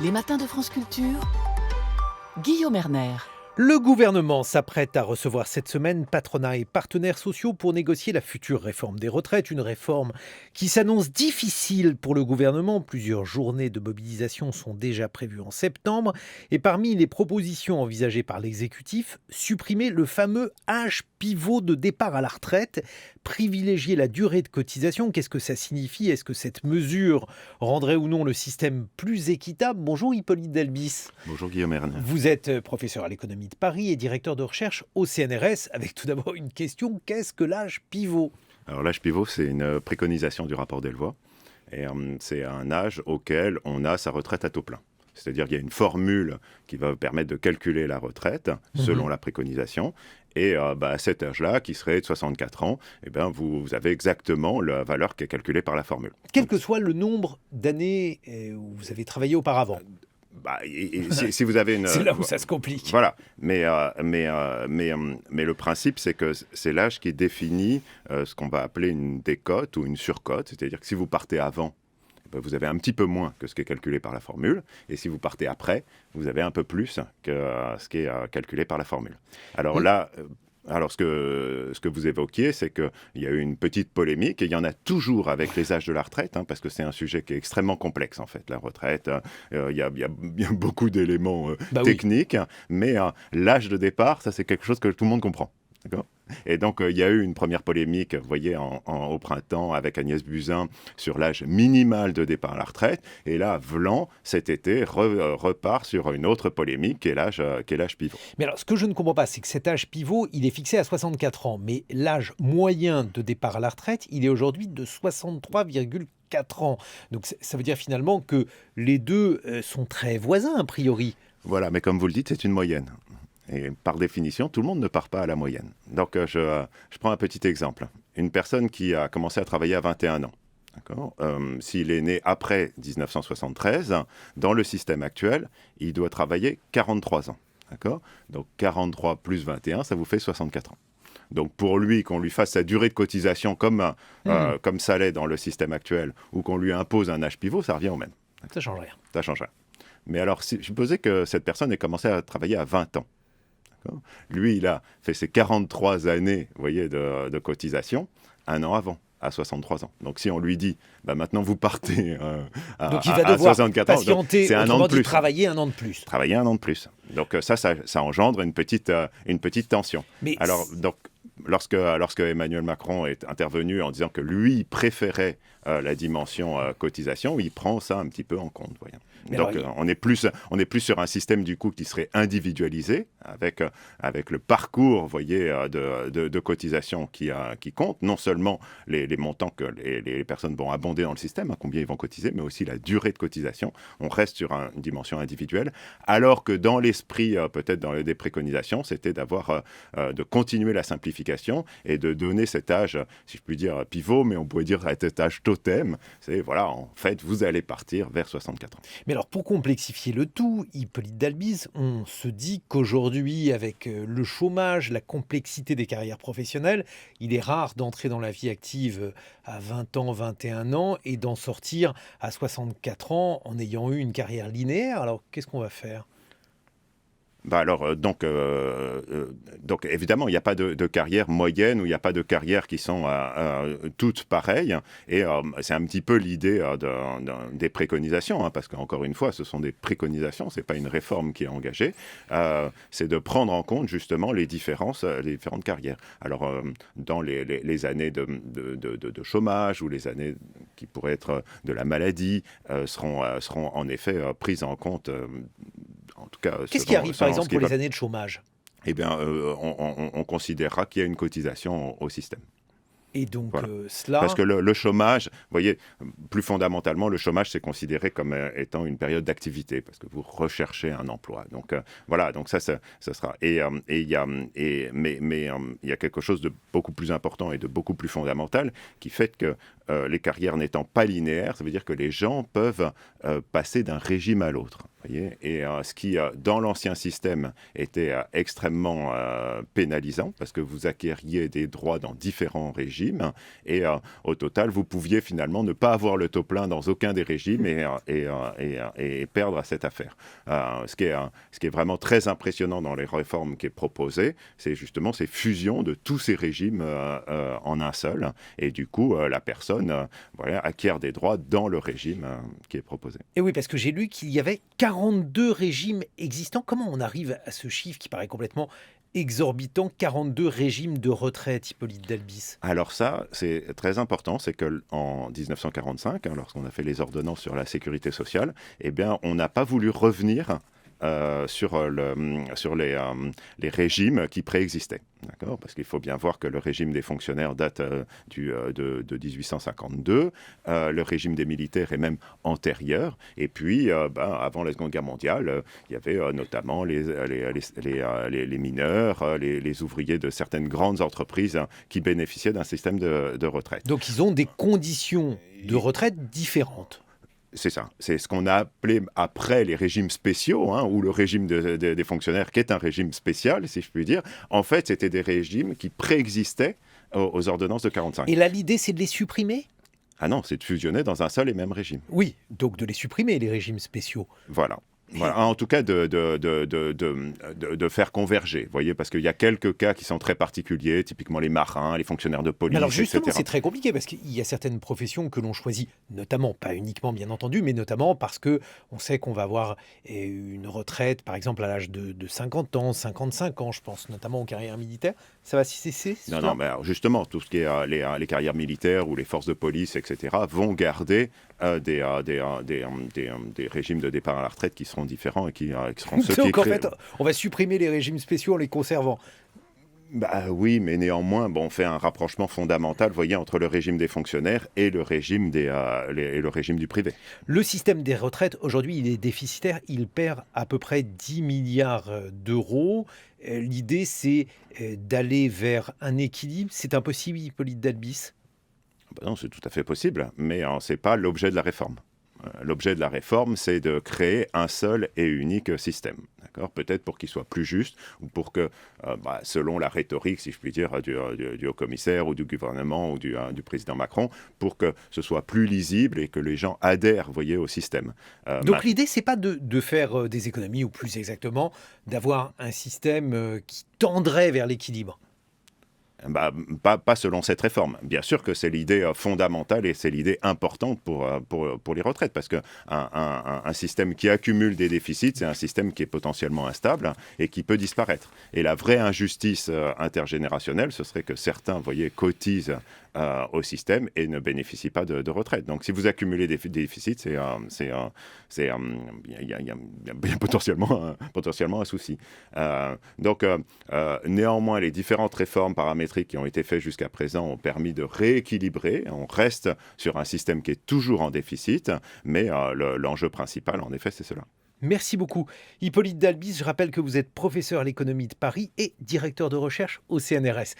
Les matins de France Culture, Guillaume Erner. Le gouvernement s'apprête à recevoir cette semaine patronat et partenaires sociaux pour négocier la future réforme des retraites. Une réforme qui s'annonce difficile pour le gouvernement. Plusieurs journées de mobilisation sont déjà prévues en septembre. Et parmi les propositions envisagées par l'exécutif, supprimer le fameux âge pivot de départ à la retraite, privilégier la durée de cotisation. Qu'est-ce que ça signifie ? Est-ce que cette mesure rendrait ou non le système plus équitable ? Bonjour Hippolyte Delbis. Bonjour Guillaume Erner. Vous êtes professeur à l'économie de Paris et directeur de recherche au CNRS. Avec tout d'abord une question, qu'est-ce que l'âge pivot ? Alors l'âge pivot, c'est une préconisation du rapport Delvoye. Et c'est un âge auquel on a sa retraite à taux plein. C'est-à-dire qu'il y a une formule qui va permettre de calculer la retraite selon la préconisation. Et à cet âge-là, qui serait de 64 ans, vous avez exactement la valeur qui est calculée par la formule. Quel que soit le nombre d'années où vous avez travaillé auparavant. Si vous avez une... C'est là où ça se complique. Voilà, mais le principe, c'est que c'est l'âge qui définit ce qu'on va appeler une décote ou une surcote, c'est-à-dire que si vous partez avant, vous avez un petit peu moins que ce qui est calculé par la formule, et si vous partez après, vous avez un peu plus que ce qui est calculé par la formule. Alors là... Alors, ce que vous évoquiez, c'est qu'il y a eu une petite polémique, et il y en a toujours avec les âges de la retraite, parce que c'est un sujet qui est extrêmement complexe, en fait, la retraite. Il y a beaucoup d'éléments techniques, mais l'âge de départ, ça, c'est quelque chose que tout le monde comprend. D'accord ? Et donc, il y a eu une première polémique, vous voyez, au printemps, avec Agnès Buzyn, sur l'âge minimal de départ à la retraite. Et là, Vlan, cet été, repart sur une autre polémique, qui est l'âge pivot. Mais alors, ce que je ne comprends pas, c'est que cet âge pivot, il est fixé à 64 ans. Mais l'âge moyen de départ à la retraite, il est aujourd'hui de 63,4 ans. Donc, ça veut dire finalement que les deux sont très voisins, a priori. Voilà, mais comme vous le dites, c'est une moyenne. Et par définition, tout le monde ne part pas à la moyenne. Donc, je prends un petit exemple. Une personne qui a commencé à travailler à 21 ans, d'accord ? S'il est né après 1973, dans le système actuel, il doit travailler 43 ans. D'accord ? Donc, 43 plus 21, ça vous fait 64 ans. Donc, pour lui, qu'on lui fasse sa durée de cotisation comme ça l'est dans le système actuel, ou qu'on lui impose un âge pivot, ça revient au même. Ça ne change rien. Ça change rien. Mais alors, supposez que cette personne ait commencé à travailler à 20 ans. Lui, il a fait ses 43 années, vous voyez, de cotisation, un an avant, à 63 ans. Donc, si on lui dit, maintenant, vous partez donc, il va devoir 64 ans, patienter, c'est un an de plus. Travailler un an de plus. Travailler un an de plus. Donc, ça engendre une petite tension. Mais alors, donc, lorsque Emmanuel Macron est intervenu en disant que lui préférait la dimension cotisation, il prend ça un petit peu en compte, voyons. Donc, on est plus sur un système du coup qui serait individualisé avec le parcours, vous voyez, de cotisation qui compte, non seulement les montants que les personnes vont abonder dans le système, combien ils vont cotiser, mais aussi la durée de cotisation. On reste sur une dimension individuelle, alors que dans l'esprit, peut-être des préconisations, c'était de continuer la simplification et de donner cet âge, si je puis dire, pivot, mais on pourrait dire cet âge totem. C'est, voilà, en fait, vous allez partir vers 64 ans. Mais alors, pour complexifier le tout, Hippolyte Delbis, on se dit qu'aujourd'hui, avec le chômage, la complexité des carrières professionnelles, il est rare d'entrer dans la vie active à 20 ans, 21 ans et d'en sortir à 64 ans en ayant eu une carrière linéaire. Alors, qu'est-ce qu'on va faire ? Donc évidemment, il n'y a pas de carrière moyenne ou il n'y a pas de carrières qui sont toutes pareilles. Et c'est un petit peu l'idée des préconisations, parce qu'encore une fois, ce sont des préconisations, ce n'est pas une réforme qui est engagée. C'est de prendre en compte justement les différentes carrières. Alors, dans les années de chômage ou les années qui pourraient être de la maladie seront en effet prises en compte. En tout cas, qu'est-ce qui arrive, par exemple, pour les années de chômage ? Eh bien, on considérera qu'il y a une cotisation au système. Et donc, voilà. cela... Parce que le chômage, vous voyez, plus fondamentalement, le chômage, c'est considéré comme étant une période d'activité, parce que vous recherchez un emploi. Donc, voilà, donc ça sera... Mais il y a quelque chose de beaucoup plus important et de beaucoup plus fondamental qui fait que les carrières n'étant pas linéaires, ça veut dire que les gens peuvent passer d'un régime à l'autre. Voyez, et ce qui, dans l'ancien système, était extrêmement pénalisant, parce que vous acquériez des droits dans différents régimes, et au total, vous pouviez finalement ne pas avoir le taux plein dans aucun des régimes et perdre à cette affaire. Ce qui est vraiment très impressionnant dans les réformes qui est proposées, c'est justement ces fusions de tous ces régimes en un seul, et du coup, la personne voilà, acquiert des droits dans le régime qui est proposé. Et oui, parce que j'ai lu qu'il y avait 42 régimes existants. Comment on arrive à ce chiffre qui paraît complètement exorbitant, 42 régimes de retraite, Hippolyte Dalbis? Alors ça, c'est très important, c'est qu'en 1945, lorsqu'on a fait les ordonnances sur la sécurité sociale, eh bien, on n'a pas voulu revenir sur les régimes qui préexistaient. D'accord ? Parce qu'il faut bien voir que le régime des fonctionnaires date de 1852, le régime des militaires est même antérieur, et puis avant la Seconde Guerre mondiale, il y avait notamment les mineurs, les ouvriers de certaines grandes entreprises qui bénéficiaient d'un système de retraite. Donc ils ont des conditions de retraite différentes. C'est ça. C'est ce qu'on a appelé après les régimes spéciaux, ou le régime des fonctionnaires, qui est un régime spécial, si je puis dire. En fait, c'était des régimes qui préexistaient aux ordonnances de 1945. Et là, l'idée, c'est de les supprimer ? Ah non, c'est de fusionner dans un seul et même régime. Oui, donc de les supprimer, les régimes spéciaux. Voilà. Voilà, en tout cas, de faire converger, voyez, parce qu'il y a quelques cas qui sont très particuliers, typiquement les marins, les fonctionnaires de police, Mais alors justement, etc. c'est très compliqué parce qu'il y a certaines professions que l'on choisit, notamment, pas uniquement bien entendu, mais notamment parce que on sait qu'on va avoir une retraite, par exemple à l'âge de 50 ans, 55 ans, je pense notamment aux carrières militaires. Ça va cesser? Non, mais alors justement, tout ce qui est les carrières militaires ou les forces de police, etc., vont garder des régimes de départ à la retraite qui seront différents et qui seront ceux qui Donc en fait, on va supprimer les régimes spéciaux en les conservant. Bah oui, mais néanmoins, on fait un rapprochement fondamental, vous voyez, entre le régime des fonctionnaires et le régime le régime du privé. Le système des retraites, aujourd'hui, il est déficitaire. Il perd à peu près 10 milliards d'euros. L'idée, c'est d'aller vers un équilibre. C'est impossible, Hippolyte Dalbis? Non, c'est tout à fait possible, mais ce n'est pas l'objet de la réforme. L'objet de la réforme, c'est de créer un seul et unique système. D'accord ? Peut-être pour qu'il soit plus juste, ou pour que, selon la rhétorique, si je puis dire, du haut-commissaire ou du gouvernement ou du président Macron, pour que ce soit plus lisible et que les gens adhèrent, vous voyez, au système. Donc l'idée, c'est pas de faire des économies, ou plus exactement, d'avoir un système qui tendrait vers l'équilibre. Pas selon cette réforme. Bien sûr que c'est l'idée fondamentale et c'est l'idée importante pour les retraites, parce qu'un système qui accumule des déficits, c'est un système qui est potentiellement instable et qui peut disparaître. Et la vraie injustice intergénérationnelle, ce serait que certains, vous voyez, cotisent au système et ne bénéficient pas de retraite. Donc si vous accumulez des déficits, il y a potentiellement un souci. Néanmoins, les différentes réformes paramétriques qui ont été faites jusqu'à présent ont permis de rééquilibrer. On reste sur un système qui est toujours en déficit, mais l'enjeu principal, en effet, c'est cela. Merci beaucoup. Hippolyte Dalbis, je rappelle que vous êtes professeur à l'économie de Paris et directeur de recherche au CNRS.